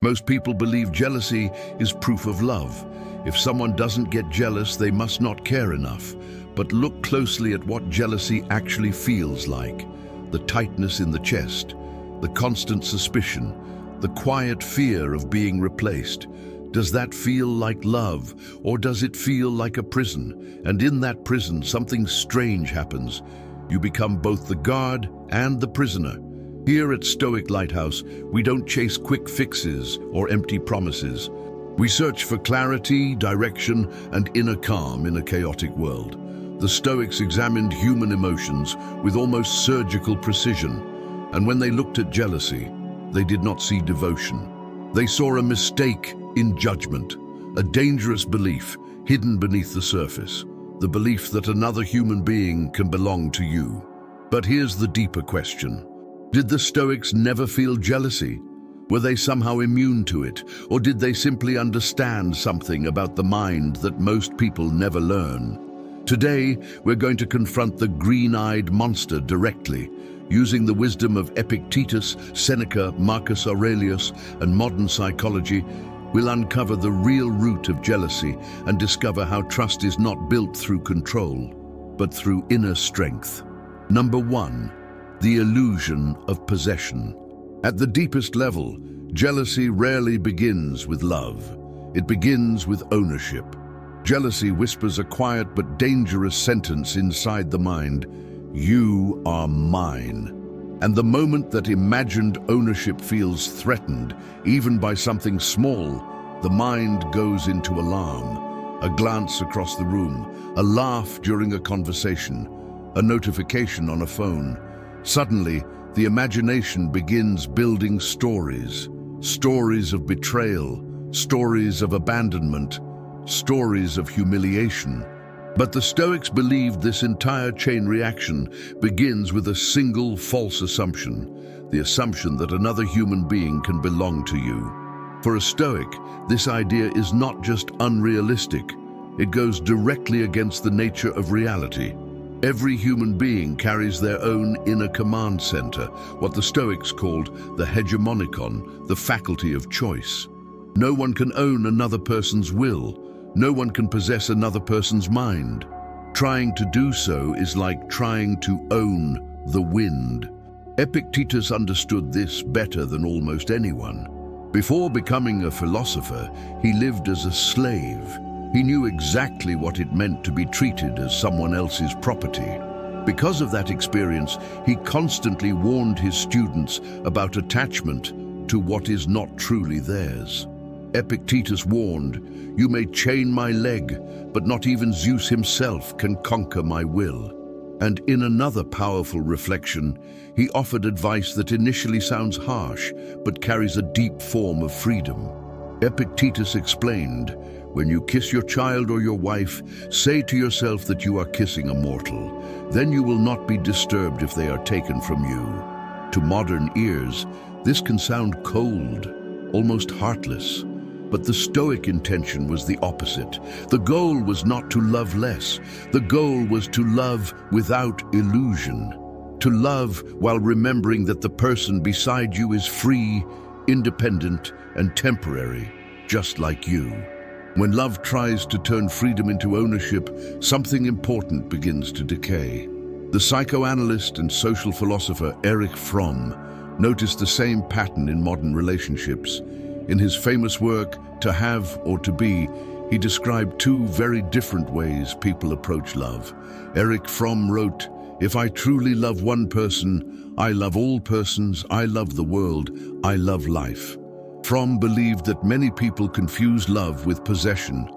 Most people believe jealousy is proof of love. If someone doesn't get jealous, they must not care enough. But look closely at what jealousy actually feels like. The tightness in the chest, the constant suspicion, the quiet fear of being replaced. Does that feel like love, or does it feel like a prison? And in that prison, something strange happens. You become both the guard and the prisoner. Here at Stoic Lighthouse, we don't chase quick fixes or empty promises. We search for clarity, direction, and inner calm in a chaotic world. The Stoics examined human emotions with almost surgical precision, and when they looked at jealousy, they did not see devotion. They saw a mistake in judgment, a dangerous belief hidden beneath the surface, the belief that another human being can belong to you. But here's the deeper question. Did the Stoics never feel jealousy? Were they somehow immune to it, or did they simply understand something about the mind that most people never learn? Today, we're going to confront the green-eyed monster directly. Using the wisdom of Epictetus, Seneca, Marcus Aurelius, and modern psychology, we'll uncover the real root of jealousy and discover how trust is not built through control, but through inner strength. Number 1. The illusion of possession. At the deepest level, jealousy rarely begins with love. It begins with ownership. Jealousy whispers a quiet but dangerous sentence inside the mind: "You are mine." And the moment that imagined ownership feels threatened, even by something small, the mind goes into alarm. A glance across the room, a laugh during a conversation, a notification on a phone. Suddenly, the imagination begins building stories. Stories of betrayal, stories of abandonment, stories of humiliation. But the Stoics believed this entire chain reaction begins with a single false assumption, the assumption that another human being can belong to you. For a Stoic, this idea is not just unrealistic, it goes directly against the nature of reality. Every human being carries their own inner command center, what the Stoics called the hegemonikon, the faculty of choice. No one can own another person's will. No one can possess another person's mind. Trying to do so is like trying to own the wind. Epictetus understood this better than almost anyone. Before becoming a philosopher, he lived as a slave. He knew exactly what it meant to be treated as someone else's property. Because of that experience, he constantly warned his students about attachment to what is not truly theirs. Epictetus warned, "You may chain my leg, but not even Zeus himself can conquer my will." And in another powerful reflection, he offered advice that initially sounds harsh, but carries a deep form of freedom. Epictetus explained, "When you kiss your child or your wife, say to yourself that you are kissing a mortal. Then you will not be disturbed if they are taken from you." To modern ears, this can sound cold, almost heartless. But the Stoic intention was the opposite. The goal was not to love less. The goal was to love without illusion. To love while remembering that the person beside you is free, independent, and temporary, just like you. When love tries to turn freedom into ownership, something important begins to decay. The psychoanalyst and social philosopher Erich Fromm noticed the same pattern in modern relationships. In his famous work, To Have or To Be, he described two very different ways people approach love. Erich Fromm wrote, "If I truly love one person, I love all persons, I love the world, I love life." Fromm believed that many people confuse love with possession.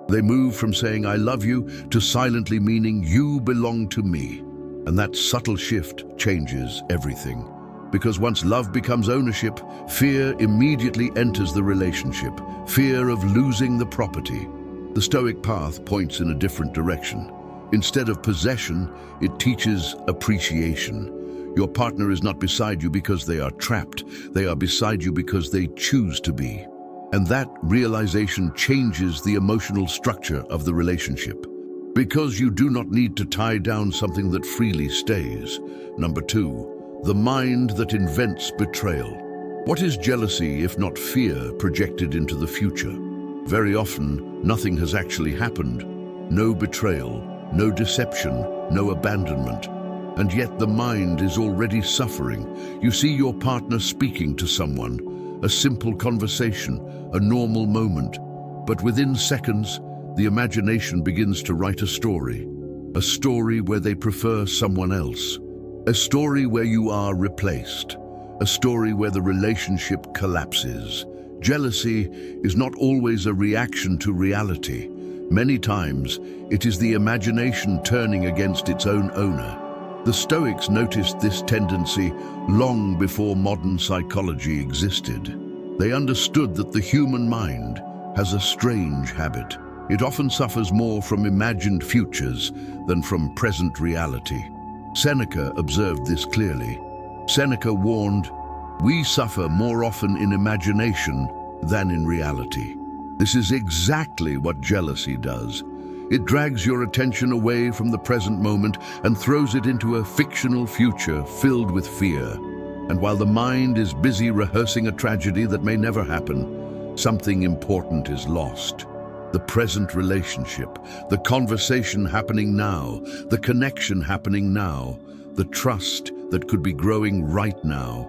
They move from saying "I love you" to silently meaning "you belong to me." And that subtle shift changes everything. Because once love becomes ownership, fear immediately enters the relationship, fear of losing the property. The Stoic path points in a different direction. Instead of possession, it teaches appreciation. Your partner is not beside you because they are trapped. They are beside you because they choose to be. And that realization changes the emotional structure of the relationship. Because you do not need to tie down something that freely stays. Number 2. The mind that invents betrayal. What is jealousy if not fear projected into the future? Very often, nothing has actually happened. No betrayal, no deception, no abandonment. And yet the mind is already suffering. You see your partner speaking to someone, a simple conversation, a normal moment. But within seconds, the imagination begins to write a story where they prefer someone else, a story where you are replaced, a story where the relationship collapses. Jealousy is not always a reaction to reality. Many times, it is the imagination turning against its own owner. The Stoics noticed this tendency long before modern psychology existed. They understood that the human mind has a strange habit. It often suffers more from imagined futures than from present reality. Seneca observed this clearly. Seneca warned, "We suffer more often in imagination than in reality." This is exactly what jealousy does. It drags your attention away from the present moment and throws it into a fictional future filled with fear. And while the mind is busy rehearsing a tragedy that may never happen, something important is lost. The present relationship, the conversation happening now, the connection happening now, the trust that could be growing right now.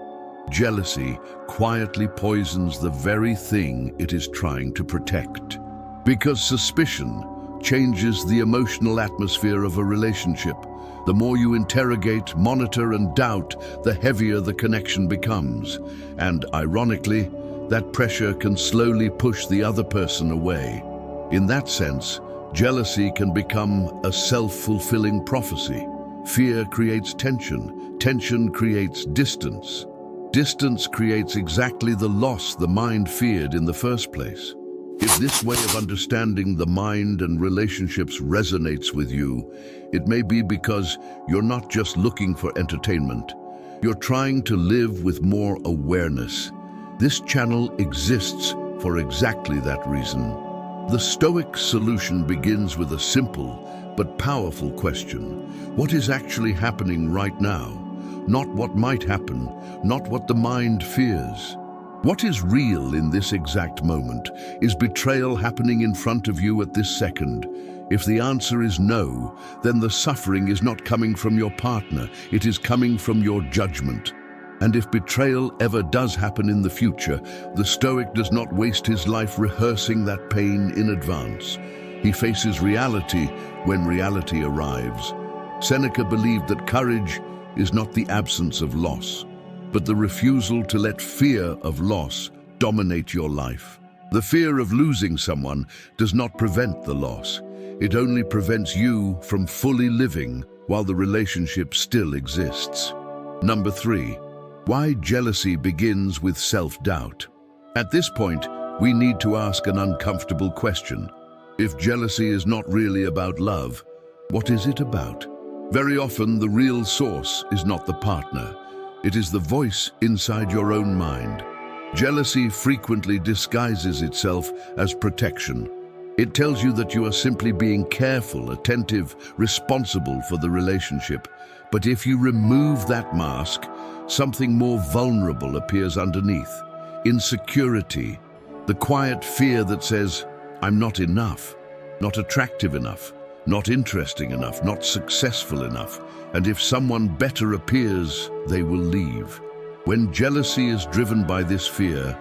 Jealousy quietly poisons the very thing it is trying to protect. Because suspicion changes the emotional atmosphere of a relationship. The more you interrogate, monitor, and doubt, the heavier the connection becomes. And ironically, that pressure can slowly push the other person away. In that sense, jealousy can become a self-fulfilling prophecy. Fear creates tension. Tension creates distance. Distance creates exactly the loss the mind feared in the first place. If this way of understanding the mind and relationships resonates with you, it may be because you're not just looking for entertainment. You're trying to live with more awareness. This channel exists for exactly that reason. The Stoic solution begins with a simple but powerful question. What is actually happening right now? Not what might happen, not what the mind fears. What is real in this exact moment? Is betrayal happening in front of you at this second? If the answer is no, then the suffering is not coming from your partner, it is coming from your judgment. And if betrayal ever does happen in the future, the Stoic does not waste his life rehearsing that pain in advance. He faces reality when reality arrives. Seneca believed that courage is not the absence of loss, but the refusal to let fear of loss dominate your life. The fear of losing someone does not prevent the loss. It only prevents you from fully living while the relationship still exists. Number 3, why jealousy begins with self-doubt. At this point, we need to ask an uncomfortable question. If jealousy is not really about love, what is it about? Very often, the real source is not the partner. It is the voice inside your own mind. Jealousy frequently disguises itself as protection. It tells you that you are simply being careful, attentive, responsible for the relationship. But if you remove that mask, something more vulnerable appears underneath. Insecurity, the quiet fear that says, "I'm not enough, not attractive enough, not interesting enough, not successful enough. And if someone better appears, they will leave." When jealousy is driven by this fear,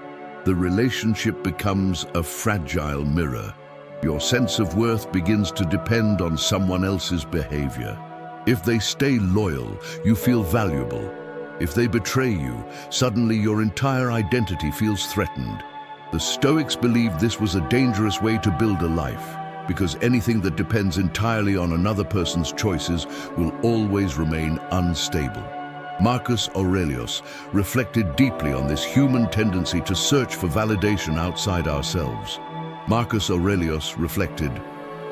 the relationship becomes a fragile mirror. Your sense of worth begins to depend on someone else's behavior. If they stay loyal, you feel valuable. If they betray you, suddenly your entire identity feels threatened. The Stoics believed this was a dangerous way to build a life, because anything that depends entirely on another person's choices will always remain unstable. Marcus Aurelios reflected deeply on this human tendency to search for validation outside ourselves. Marcus Aurelios reflected,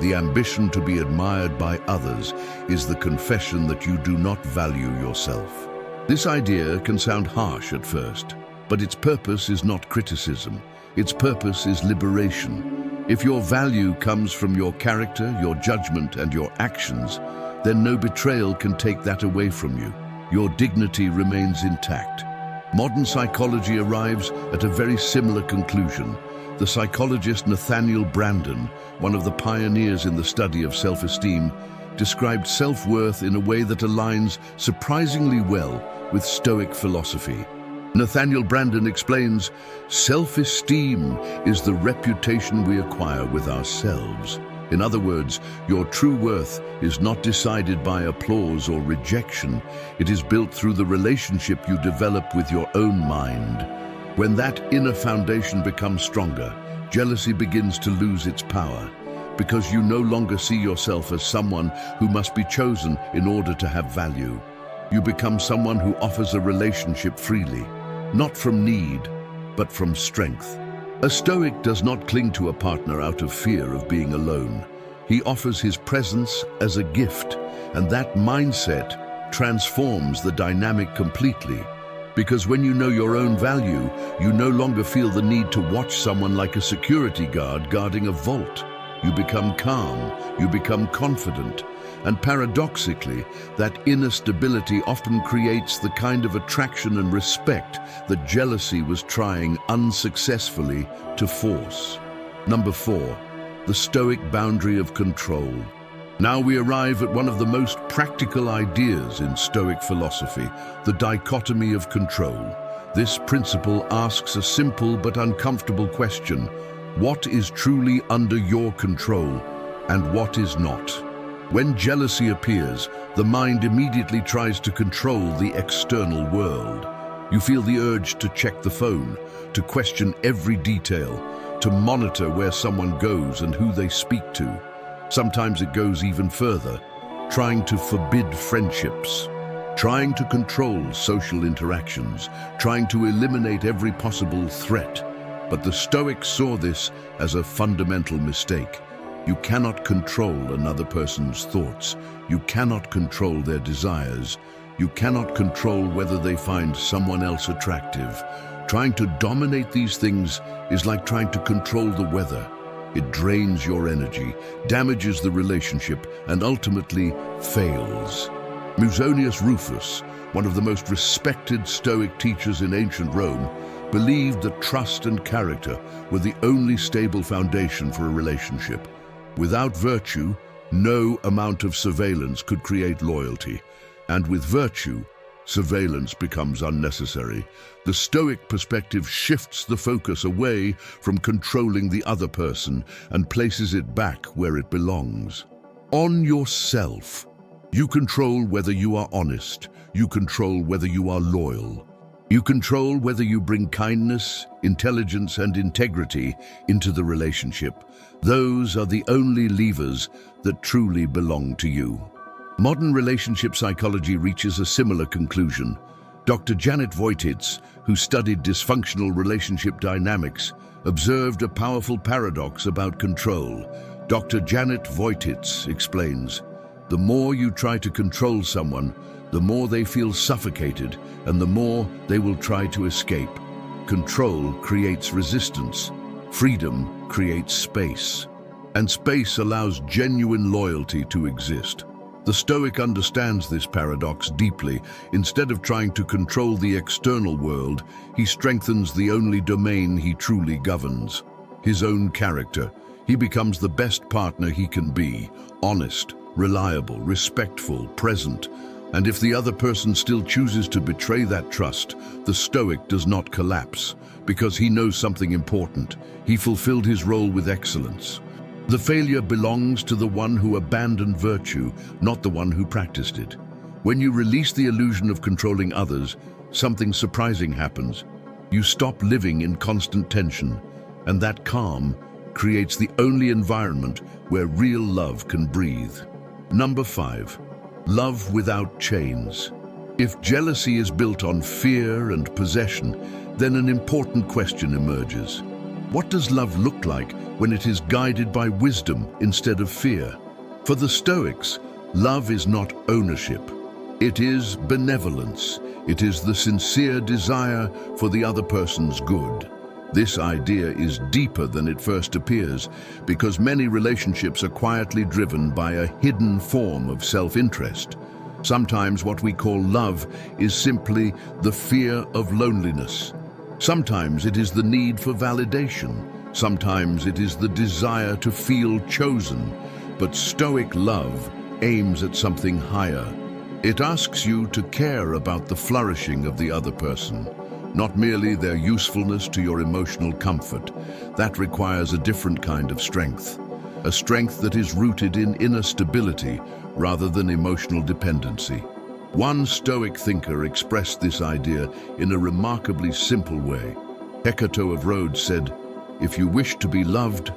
"The ambition to be admired by others is the confession that you do not value yourself." This idea can sound harsh at first, but its purpose is not criticism. Its purpose is liberation. If your value comes from your character, your judgment, and your actions, then no betrayal can take that away from you. Your dignity remains intact. Modern psychology arrives at a very similar conclusion. The psychologist Nathaniel Branden, one of the pioneers in the study of self-esteem, described self-worth in a way that aligns surprisingly well with Stoic philosophy. Nathaniel Branden explains, self-esteem is the reputation we acquire with ourselves. In other words, your true worth is not decided by applause or rejection. It is built through the relationship you develop with your own mind. When that inner foundation becomes stronger, jealousy begins to lose its power, because you no longer see yourself as someone who must be chosen in order to have value. You become someone who offers a relationship freely, not from need, but from strength. A Stoic does not cling to a partner out of fear of being alone. He offers his presence as a gift, and that mindset transforms the dynamic completely. Because when you know your own value, you no longer feel the need to watch someone like a security guard guarding a vault. You become calm, you become confident, and paradoxically, that inner stability often creates the kind of attraction and respect that jealousy was trying unsuccessfully to force. Number 4, the Stoic boundary of control. Now we arrive at one of the most practical ideas in Stoic philosophy, the dichotomy of control. This principle asks a simple but uncomfortable question: what is truly under your control and what is not? When jealousy appears, the mind immediately tries to control the external world. You feel the urge to check the phone, to question every detail, to monitor where someone goes and who they speak to. Sometimes it goes even further, trying to forbid friendships, trying to control social interactions, trying to eliminate every possible threat. But the Stoics saw this as a fundamental mistake. You cannot control another person's thoughts. You cannot control their desires. You cannot control whether they find someone else attractive. Trying to dominate these things is like trying to control the weather. It drains your energy, damages the relationship, and ultimately fails. Musonius Rufus, one of the most respected Stoic teachers in ancient Rome, believed that trust and character were the only stable foundation for a relationship. Without virtue, no amount of surveillance could create loyalty, and with virtue, surveillance becomes unnecessary. The Stoic perspective shifts the focus away from controlling the other person and places it back where it belongs. On yourself. You control whether you are honest. You control whether you are loyal. You control whether you bring kindness, intelligence, and integrity into the relationship. Those are the only levers that truly belong to you. Modern relationship psychology reaches a similar conclusion. Dr. Janet Voititz, who studied dysfunctional relationship dynamics, observed a powerful paradox about control. Dr. Janet Voititz explains, the more you try to control someone, the more they feel suffocated and the more they will try to escape. Control creates resistance. Freedom creates space. And space allows genuine loyalty to exist. The Stoic understands this paradox deeply. Instead of trying to control the external world, he strengthens the only domain he truly governs, his own character. He becomes the best partner he can be, honest, reliable, respectful, present. And if the other person still chooses to betray that trust, the Stoic does not collapse, because he knows something important. He fulfilled his role with excellence. The failure belongs to the one who abandoned virtue, not the one who practiced it. When you release the illusion of controlling others, something surprising happens. You stop living in constant tension, and that calm creates the only environment where real love can breathe. Number 5. Love without chains. If jealousy is built on fear and possession, then an important question emerges. What does love look like when it is guided by wisdom instead of fear? For the Stoics, love is not ownership. It is benevolence. It is the sincere desire for the other person's good. This idea is deeper than it first appears, because many relationships are quietly driven by a hidden form of self-interest. Sometimes what we call love is simply the fear of loneliness. Sometimes it is the need for validation. Sometimes it is the desire to feel chosen. But Stoic love aims at something higher. It asks you to care about the flourishing of the other person, not merely their usefulness to your emotional comfort. That requires a different kind of strength, a strength that is rooted in inner stability rather than emotional dependency. One Stoic thinker expressed this idea in a remarkably simple way. Epictetus of Rhodes said, "If you wish to be loved,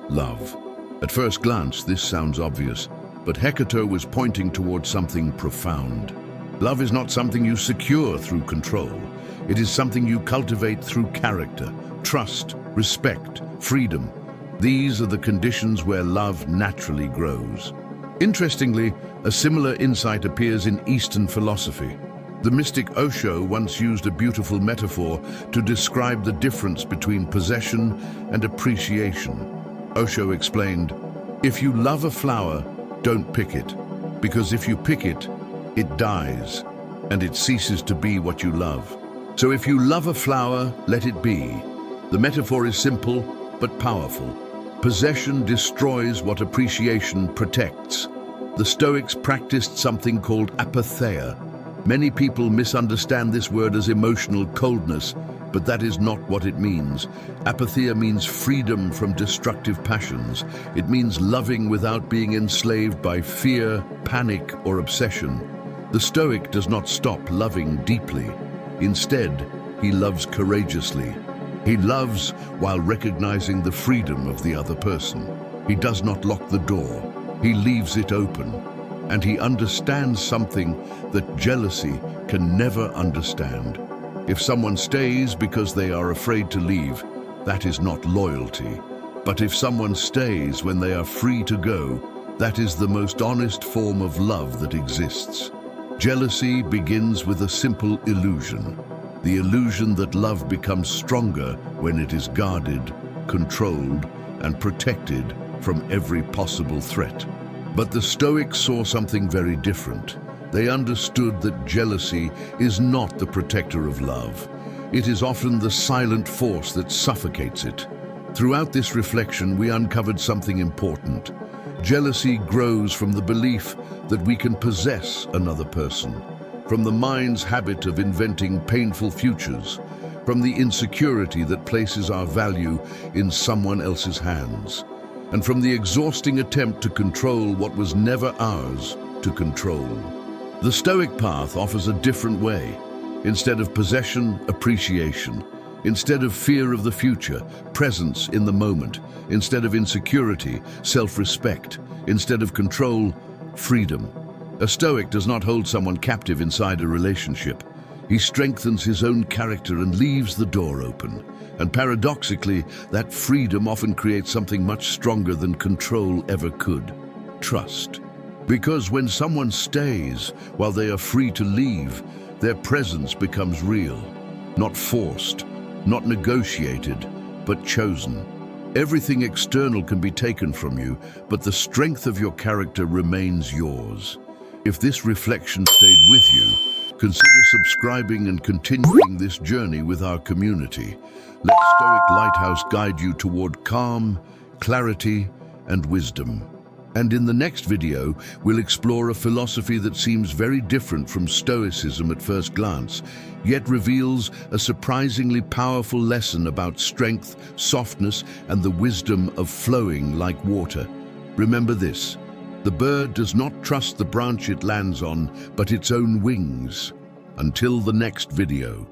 love." At first glance, this sounds obvious, but Epictetus was pointing towards something profound. Love is not something you secure through control. It is something you cultivate through character, trust, respect, freedom. These are the conditions where love naturally grows. Interestingly, a similar insight appears in Eastern philosophy. The mystic Osho once used a beautiful metaphor to describe the difference between possession and appreciation. Osho explained, "If you love a flower, don't pick it, because if you pick it, it dies, and it ceases to be what you love. So if you love a flower, let it be." The metaphor is simple but powerful. Possession destroys what appreciation protects. The Stoics practiced something called apatheia. Many people misunderstand this word as emotional coldness, but that is not what it means. Apatheia means freedom from destructive passions. It means loving without being enslaved by fear, panic, or obsession. The Stoic does not stop loving deeply. Instead, he loves courageously. He loves while recognizing the freedom of the other person. He does not lock the door. He leaves it open. And he understands something that jealousy can never understand. If someone stays because they are afraid to leave, that is not loyalty. But if someone stays when they are free to go, that is the most honest form of love that exists. Jealousy begins with a simple illusion. The illusion that love becomes stronger when it is guarded, controlled, and protected from every possible threat. But the Stoics saw something very different. They understood that jealousy is not the protector of love. It is often the silent force that suffocates it. Throughout this reflection, we uncovered something important. Jealousy grows from the belief that we can possess another person, from the mind's habit of inventing painful futures, from the insecurity that places our value in someone else's hands, and from the exhausting attempt to control what was never ours to control. The Stoic path offers a different way. Instead of possession, appreciation. Instead of fear of the future, presence in the moment. Instead of insecurity, self-respect. Instead of control, freedom. A Stoic does not hold someone captive inside a relationship. He strengthens his own character and leaves the door open. And paradoxically, that freedom often creates something much stronger than control ever could: trust. Because when someone stays while they are free to leave, their presence becomes real, not forced, not negotiated, but chosen. Everything external can be taken from you, but the strength of your character remains yours. If this reflection stayed with you, consider subscribing and continuing this journey with our community. Let Stoic Lighthouse guide you toward calm, clarity, and wisdom. And in the next video, we'll explore a philosophy that seems very different from Stoicism at first glance, yet reveals a surprisingly powerful lesson about strength, softness, and the wisdom of flowing like water. Remember this: the bird does not trust the branch it lands on, but its own wings. Until the next video.